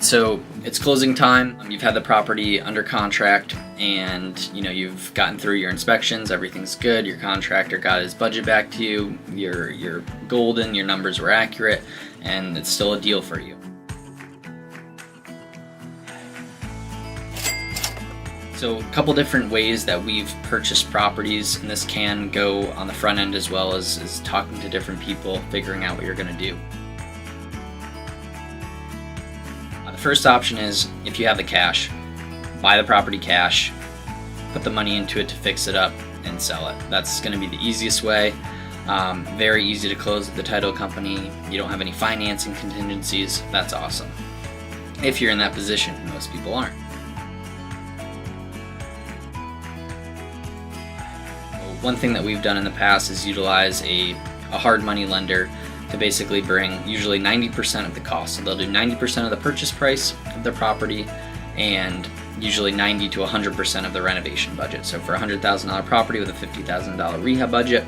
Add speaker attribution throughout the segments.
Speaker 1: So it's closing time. You've had the property under contract, and you've gotten through your inspections. Everything's good. Your contractor got his budget back to you. You're golden. Your numbers were accurate, and it's still a deal for you. So a couple different ways that we've purchased properties, and this can go on the front end as well as talking to different people, figuring out what you're going to do. The first option is, if you have the cash, buy the property cash, put the money into it to fix it up and sell it. That's going to be the easiest way. Very easy to close with the title company. You don't have any financing contingencies. That's awesome. If you're in that position, most people aren't. One thing that we've done in the past is utilize a hard money lender to basically bring usually 90% of the cost. So they'll do 90% of the purchase price of the property and usually 90 to 100% of the renovation budget. So for a $100,000 property with a $50,000 rehab budget,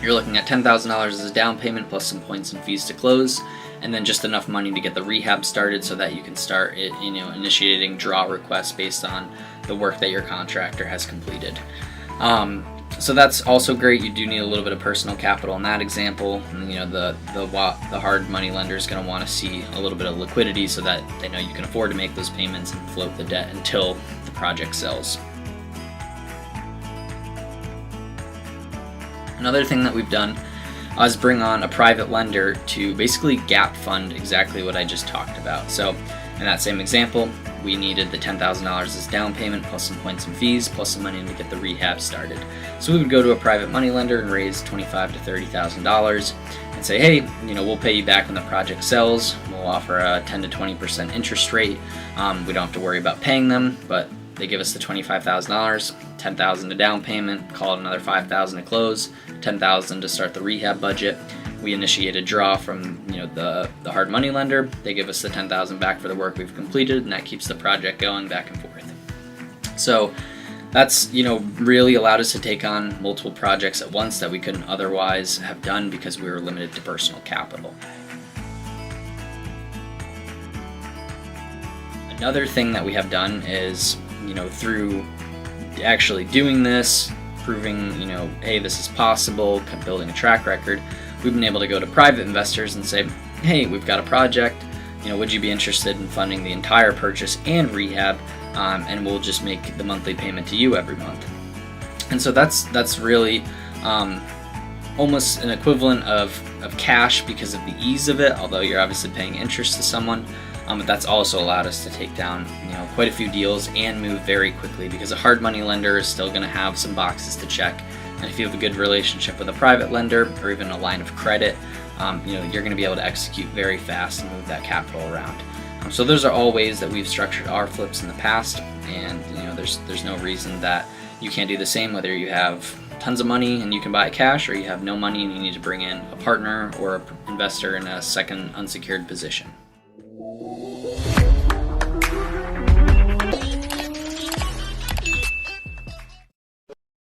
Speaker 1: you're looking at $10,000 as a down payment plus some points and fees to close, and then just enough money to get the rehab started so that you can start initiating draw requests based on the work that your contractor has completed. So that's also great. You do need a little bit of personal capital in that example. And, the hard money lender is going to want to see a little bit of liquidity so that they know you can afford to make those payments and float the debt until the project sells. Another thing that we've done is bring on a private lender to basically gap fund exactly what I just talked about. So in that same example, we needed the $10,000 as down payment plus some points and fees plus some money to get the rehab started. So we would go to a private money lender and raise $25,000 to $30,000 and say, hey, we'll pay you back when the project sells. We'll offer a 10 to 20% interest rate. We don't have to worry about paying them, but they give us the $25,000, $10,000 to down payment, call it another $5,000 to close, $10,000 to start the rehab budget. We initiate a draw from the hard money lender. They give us the $10,000 back for the work we've completed, and that keeps the project going back and forth. So that's really allowed us to take on multiple projects at once that we couldn't otherwise have done because we were limited to personal capital. Another thing that we have done is through actually doing this, proving hey, this is possible, building a track record, we've been able to go to private investors and say, hey, we've got a project, would you be interested in funding the entire purchase and rehab, and we'll just make the monthly payment to you every month. And so that's really almost an equivalent of cash because of the ease of it, although you're obviously paying interest to someone. But that's also allowed us to take down quite a few deals and move very quickly, because a hard money lender is still going to have some boxes to check. And if you have a good relationship with a private lender or even a line of credit, you're going to be able to execute very fast and move that capital around. So those are all ways that we've structured our flips in the past, and there's no reason that you can't do the same, whether you have tons of money and you can buy it cash, or you have no money and you need to bring in a partner or an investor in a second unsecured position.